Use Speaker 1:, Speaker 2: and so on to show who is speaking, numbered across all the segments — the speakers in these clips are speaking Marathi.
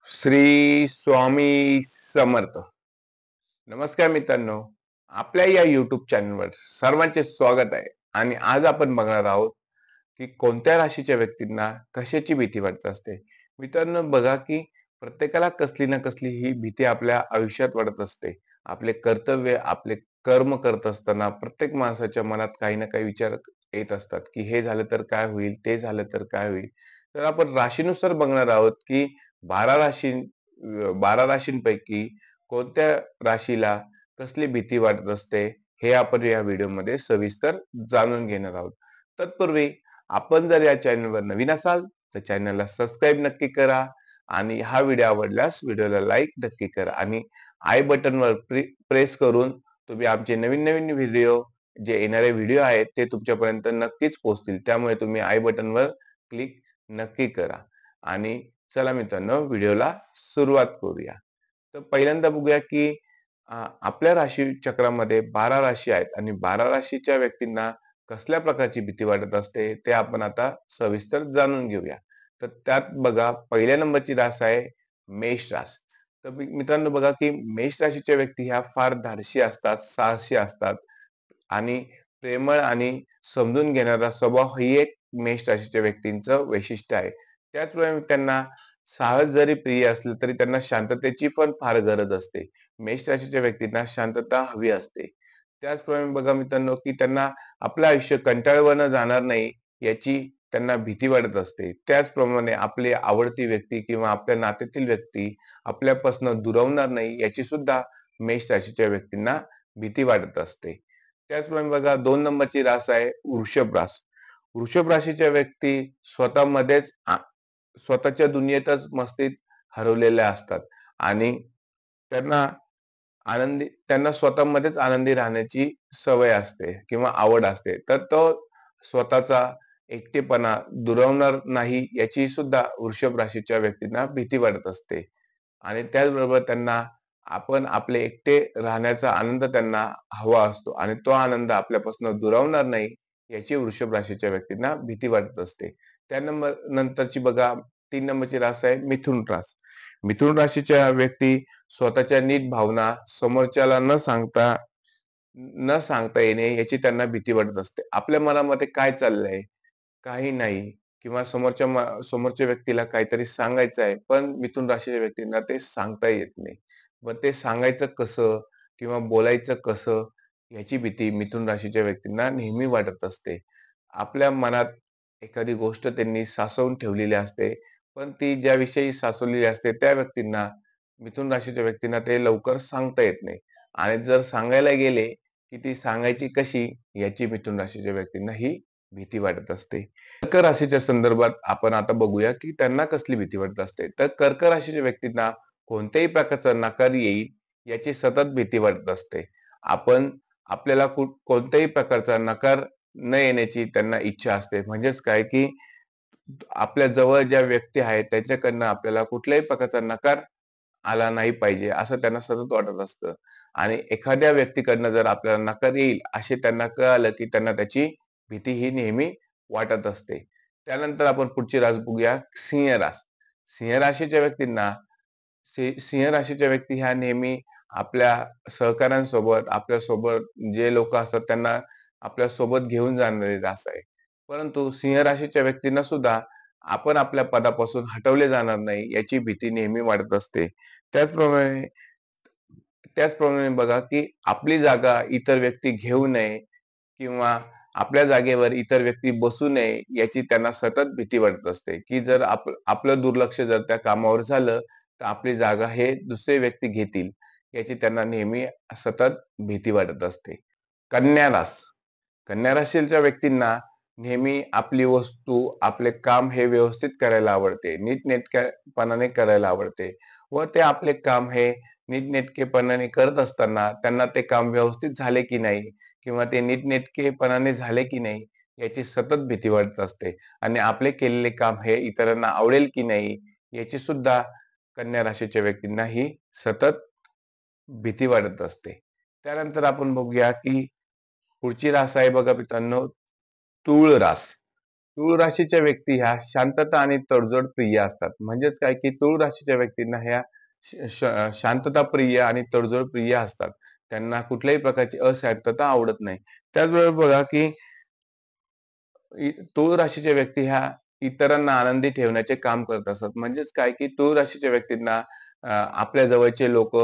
Speaker 1: श्री स्वामी समर्थ. नमस्कार मित्रांनो, आपल्या या युट्यूब चॅनलवर सर्वांचे स्वागत आहे. आणि आज आपण बघणार आहोत की कोणत्या राशीच्या व्यक्तींना कशाची भीती वाटत असते. मित्रांनो बघा की प्रत्येकाला कसली ना कसली ही भीती आपल्या आयुष्यात वाटत असते. आपले कर्तव्य, आपले कर्म करत असताना प्रत्येक माणसाच्या मनात काही ना काही विचार येत असतात की हे झालं तर काय होईल, ते झालं तर काय होईल. तर आपण राशीनुसार बघणार आहोत की 12 राशी 12 राशींपैकी कोणत्या राशीला कसली भीती वाटत असते, हे आपण या व्हिडिओमध्ये सविस्तर जाणून घेणार आहोत. तत्पूर्वी आपण जर या चॅनलवर नवीन असाल तर चॅनलला सबस्क्राईब नक्की करा आणि हा व्हिडिओ आवडल्यास व्हिडिओला लाईक नक्की करा आणि आय बटनवर प्रेस करून तुम्ही आमचे नवीन नवीन व्हिडिओ जे येणारे व्हिडिओ आहेत ते तुमच्यापर्यंत नक्कीच पोहोचतील. त्यामुळे तुम्ही आय बटनवर क्लिक नक्की करा. आणि चला मित्रांनो, व्हिडिओला सुरुवात करूया. तर पहिल्यांदा बघूया की आपल्या राशी चक्रामध्ये 12 राशी आहेत आणि 12 राशीच्या व्यक्तींना कसल्या प्रकारची भीती वाटत असते ते आपण आता सविस्तर जाणून घेऊया. तर त्यात बघा, पहिल्या नंबरची रास आहे मेष रास. तर मित्रांनो बघा की मेष राशीच्या व्यक्ती ह्या फार धाडसी असतात, साहसी असतात आणि प्रेमळ आणि समजून घेणारा स्वभाव ही एक मेष राशीच्या व्यक्तींचं वैशिष्ट्य आहे. त्याचप्रमाणे त्यांना साहस जरी प्रिय असलं तरी त्यांना शांततेची पण फार गरज असते. मेष राशीच्या व्यक्तींना शांतता हवी असते. त्याचप्रमाणे बघा मित्रांनो की त्यांना आपलं आयुष्य कंटाळवाणं जाणार नाही याची त्यांना भीती वाटत असते. त्याचप्रमाणे आपली आवडती व्यक्ती किंवा आपल्या नात्यातील व्यक्ती आपल्यापासून दुरावणार नाही याची सुद्धा मेष राशीच्या व्यक्तींना भीती वाटत असते. त्याचप्रमाणे बघा, 2 नंबरची रास आहे वृषभ रास. वृषभ राशीच्या व्यक्ती स्वतःमध्येच स्वतःच्या दुनियेतच मस्तीत हरवलेल्या असतात आणि त्यांना त्यांना स्वतःमध्येच आनंदी राहण्याची सवय असते किंवा आवड असते. तर तो स्वतःचा एकटेपणा दुरावणार नाही याची सुद्धा वृषभ राशीच्या व्यक्तींना भीती वाटत असते. आणि त्याचबरोबर त्यांना आपण आपले एकटे राहण्याचा आनंद त्यांना हवा असतो आणि तो आनंद आपल्यापासून दुरावणार नाही याची वृषभ राशीच्या व्यक्तींना भीती वाटत असते. त्या नंतरची बघा, 3 नंबरची रास आहे मिथुन रास. मिथुन राशीच्या व्यक्ती स्वतःच्या नीट भावना समोरच्याला न सांगता येणे याची त्यांना भीती वाटत असते. आपल्या मनामध्ये काय चाललंय, काही नाही, किंवा समोरच्या व्यक्तीला काहीतरी सांगायचं आहे, पण मिथुन राशीच्या व्यक्तींना ते सांगता येत नाही. मग ते सांगायचं कसं किंवा बोलायचं कसं याची भीती मिथुन राशीच्या व्यक्तींना नेहमी वाटत असते. आपल्या मनात एखादी गोष्ट त्यांनी साचवून ठेवलेली असते, पण ती ज्याविषयी साचवलेली असते त्या व्यक्तींना, मिथुन राशीच्या व्यक्तींना ते लवकर सांगता येत नाही. आणि जर सांगायला गेले की ती सांगायची कशी याची मिथुन राशीच्या व्यक्तींना ही भीती वाटत असते. कर्क राशीच्या संदर्भात आपण आता बघूया की त्यांना कसली भीती वाटत असते. तर कर्क राशीच्या व्यक्तींना कोणत्याही प्रकारचा नकार येईल याची सतत भीती वाटत असते. आपल्याला कोणत्याही प्रकारचा नकार न येण्याची त्यांना इच्छा असते. म्हणजेच काय की आपल्या जवळ ज्या व्यक्ती आहेत त्यांच्याकडनं आपल्याला कुठल्याही प्रकारचा नकार आला नाही पाहिजे असं त्यांना सतत वाटत असतं. आणि एखाद्या व्यक्तीकडनं जर आपल्याला नकार येईल असे त्यांना कळालं की त्यांना त्याची भीती ही नेहमी वाटत असते. त्यानंतर आपण पुढची रास बघूया, सिंह रास. सिंह राशीच्या व्यक्तींना सिंह राशीच्या व्यक्ती ह्या नेहमी आपल्या सहकाऱ्यांसोबत, आपल्या सोबत जे लोक असतात त्यांना आपल्या सोबत घेऊन जाणारी रास आहे. परंतु सिंह राशीच्या व्यक्तींना सुद्धा आपण आपल्या पदापासून हटवले जाणार नाही याची भीती नेहमी वाटत असते. त्याचप्रमाणे त्याचप्रमाणे बघा की आपली जागा इतर व्यक्ती घेऊ नये किंवा आपल्या जागेवर इतर व्यक्ती बसू नये याची त्यांना सतत भीती वाटत असते, की जर आपलं दुर्लक्ष जर त्या कामावर झालं तर आपली जागा हे दुसरे व्यक्ती घेतील याची त्यांना नेहमी सतत भीती वाटत असते. कन्या रास. कन्या राशीच्या व्यक्तींना नेहमी आपली वस्तू, आपले काम हे व्यवस्थित करायला आवडते, नीटनेटकेपणाने करायला आवडते व ते आपले काम हे नीटनेटकेपणाने करत असताना त्यांना ते काम व्यवस्थित झाले की नाही किंवा ते नीटनेटकेपणाने झाले की नाही याची सतत भीती वाटत असते आणि आपले केलेले काम हे इतरांना आवडेल की नाही याची सुद्धा कन्या राशीच्या व्यक्तींना ही सतत भीती वाटत असते. त्यानंतर आपण बघूया की पुढची रास आहे बघा मित्रांनो, तूळ रास. तूळ राशीच्या व्यक्ती ह्या शांतता आणि तडजोड प्रिय असतात. म्हणजेच काय की तूळ राशीच्या व्यक्तींना ह्या शांतता प्रिय आणि तडजोड प्रिय असतात. त्यांना कुठल्याही प्रकारची अशांतता आवडत नाही. त्याचबरोबर बघा की तूळ राशीच्या व्यक्ती ह्या इतरांना आनंदी ठेवण्याचे काम करत असतात. म्हणजेच काय की तूळ राशीच्या व्यक्तींना आपल्या जवळचे लोक,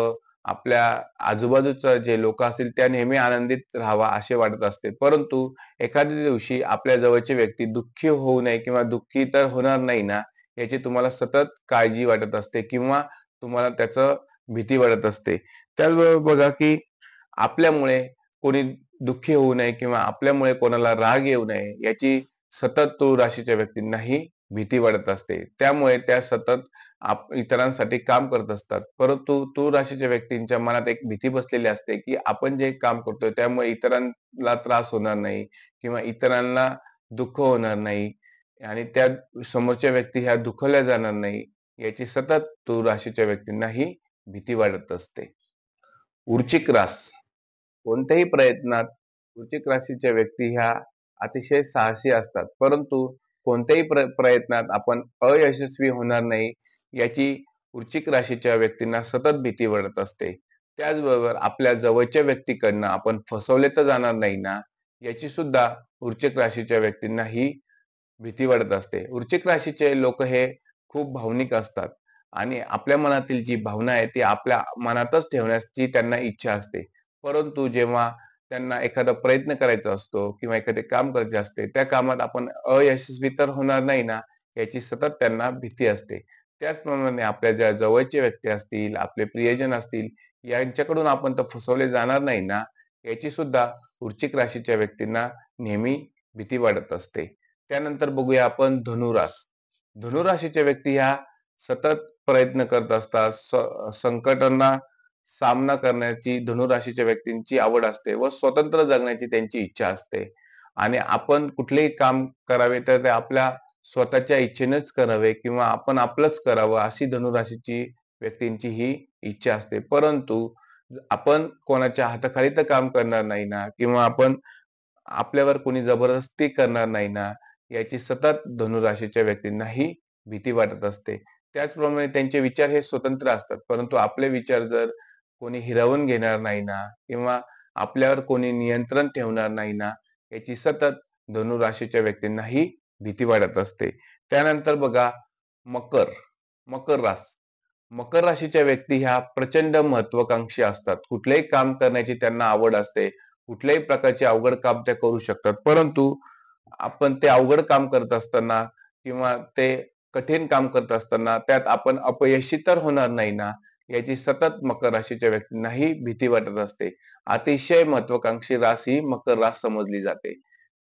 Speaker 1: आपल्या आजूबाजूचं जे लोक असतील त्या नेहमी आनंदित राहावा असे वाटत असते. परंतु एखाद्या दिवशी आपल्या जवळचे व्यक्ती दुःखी होऊ नये किंवा दुःखी तर होणार नाही ना, याची तुम्हाला सतत काळजी वाटत असते किंवा तुम्हाला त्याचं भीती वाटत असते. त्याचबरोबर बघा की आपल्यामुळे कोणी दुःखी होऊ नये किंवा आपल्यामुळे कोणाला राग येऊ नये याची सतत तूळ राशीच्या व्यक्तींनाही भीती वाटत असते. त्यामुळे त्या सतत इतरांसाठी काम करत असतात. परंतु तूळ राशीच्या व्यक्तींच्या मनात एक भीती बसलेली असते, की आपण जे काम करतोय त्यामुळे इतरांना त्रास होणार नाही किंवा इतरांना दुःख होणार नाही आणि त्या समोरच्या व्यक्ती ह्या दुखावल्या जाणार नाही याची सतत तूळ राशीच्या व्यक्तींनाही भीती वाटत असते. वृश्चिक रास कोणत्याही प्रयत्नात वृश्चिक राशीच्या व्यक्ती ह्या अतिशय साहसी असतात. परंतु कोणत्याही प्रयत्नात आपण अयशस्वी होणार नाही याची वृश्चिक राशीच्या व्यक्तींना सतत भीती वाटत असते. त्याचबरोबर आपल्या जवळच्या व्यक्तीकडनं आपण फसवले तर जाणार नाही ना, याची सुद्धा वृश्चिक राशीच्या व्यक्तींना ही भीती वाटत असते. वृश्चिक राशीचे लोक हे खूप भावनिक असतात आणि आपल्या मनातील जी भावना आहे ती आपल्या मनातच ठेवण्याची त्यांना इच्छा असते. परंतु जेव्हा त्यांना एखादा प्रयत्न करायचा असतो किंवा एखादे काम करायचे असते, त्या कामात आपण अयशस्वी तर होणार नाही ना, याची सतत त्यांना भीती असते. त्याचप्रमाणे आपल्या ज्या जवळचे व्यक्ती असतील, आपले प्रियजन असतील, यांच्याकडून आपण तर फसवले जाणार नाही ना, याची सुद्धा वृश्चिक राशीच्या व्यक्तींना नेहमी भीती वाटत असते. त्यानंतर बघूया आपण धनुरास. धनुराशीच्या व्यक्ती ह्या सतत प्रयत्न करत असतात. संकटांना सामना करण्याची धनुराशीच्या व्यक्तींची आवड असते व स्वतंत्र जगण्याची त्यांची इच्छा असते. आणि आपण कुठलेही काम करावे तर ते आपल्या स्वतःच्या इच्छेनेच करावे किंवा आपण आपलंच करावं अशी धनुराशीची व्यक्तींची ही इच्छा असते. परंतु आपण कोणाच्या हाताखाली तर काम करणार नाही ना किंवा आपण आपल्यावर कोणी जबरदस्ती करणार नाही ना, याची सतत धनुराशीच्या व्यक्तींनाही भीती वाटत असते. त्याचप्रमाणे त्यांचे विचार हे स्वतंत्र असतात. परंतु आपले विचार जर कोणी हिरावून घेणार नाही ना किंवा आपल्यावर कोणी नियंत्रण ठेवणार नाही ना, याची सतत धनुराशीच्या व्यक्तींनाही भीती वाटत असते. त्यानंतर बघा मकर, मकर रास. मकर राशीच्या व्यक्ती ह्या प्रचंड महत्वाकांक्षी असतात. कुठलेही काम करण्याची त्यांना आवड असते. कुठल्याही प्रकारचे अवघड काम त्या करू शकतात. परंतु आपण ते अवघड काम करत असताना किंवा ते कठीण काम करत असताना त्यात आपण अपयशी तर होणार नाही ना, याची सतत मकर राशीच्या व्यक्तींनाही भीती वाटत असते. अतिशय महत्वाकांक्षी रास ही मकर रास समजली जाते.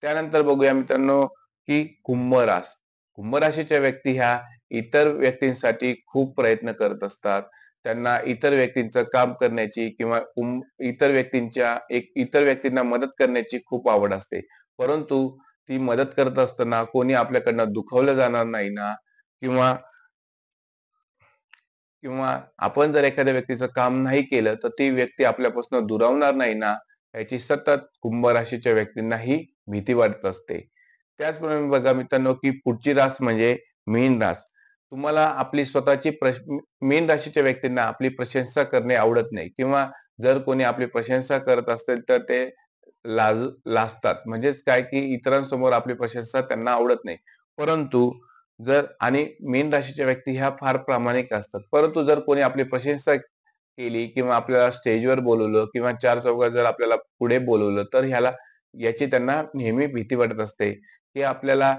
Speaker 1: त्यानंतर बघूया मित्रांनो, की कुंभ रास. कुंभ राशीच्या व्यक्ती ह्या इतर व्यक्तींसाठी खूप प्रयत्न करत असतात. त्यांना इतर व्यक्तींचं काम करण्याची किंवा इतर व्यक्तींना मदत करण्याची खूप आवड असते. परंतु ती मदत करत असताना कोणी आपल्याकडनं दुखावलं जाणार नाही ना किंवा किंवा आपण जर एखाद्या व्यक्तीचं काम नाही केलं, तर ती व्यक्ती आपल्यापासून दुरावणार नाही ना, याची सतत कुंभ राशीच्या व्यक्तींनाही भीती वाटत असते. त्याचप्रमाणे बघा मित्रांनो, की पुढची रास म्हणजे मीन रास. तुम्हाला आपली स्वतःची मीन राशीच्या व्यक्तींना आपली प्रशंसा करणे आवडत नाही किंवा जर कोणी आपली प्रशंसा करत असेल, तर ते लाजतात. म्हणजेच काय, की इतरांसमोर आपली प्रशंसा त्यांना आवडत नाही. परंतु जर आणि मीन राशीच्या व्यक्ती ह्या फार प्रामाणिक असतात. परंतु जर कोणी आपली प्रशंसा केली किंवा आपल्याला स्टेजवर बोलवलं किंवा चार चौघात जर आपल्याला पुढे बोलवलं, तर याची त्यांना नेहमी भीती वाटत असते, की आपल्याला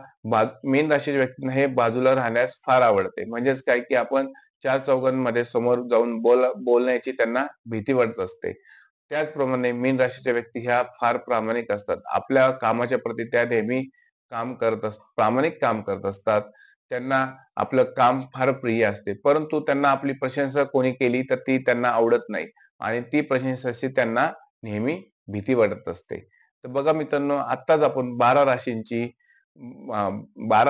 Speaker 1: मीन राशीच्या व्यक्तींना हे बाजूला राहण्यास फार आवडते. म्हणजेच काय, की आपण चार चौघांमध्ये समोर जाऊन बोलण्याची त्यांना भीती वाटत असते. त्याचप्रमाणे मीन राशीच्या व्यक्ती ह्या फार प्रामाणिक असतात. आपल्या कामाच्या प्रती त्या नेहमी प्रामाणिक काम करत असतात. त्यांना आपलं काम फार प्रिय असते. परंतु त्यांना आपली प्रशंसा कोणी केली तर ती त्यांना आवडत नाही आणि ती प्रशंसाची त्यांना नेहमी भीती वाटत असते. तर बघा मित्रांनो, आत्ताच आपण 12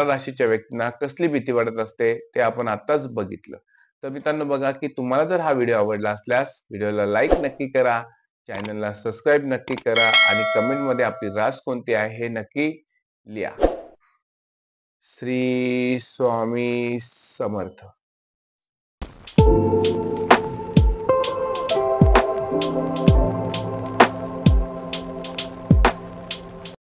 Speaker 1: राशीच्या व्यक्तींना कसली भीती वाटत असते ते आपण आत्ताच बघितलं. तर मित्रांनो बघा, की तुम्हाला जर हा व्हिडिओ आवडला असल्यास व्हिडिओला लाईक नक्की करा, चॅनलला सबस्क्राईब नक्की करा आणि कमेंटमध्ये आपली रास कोणती आहे हे नक्की लिहा. श्री स्वामी समर्थ.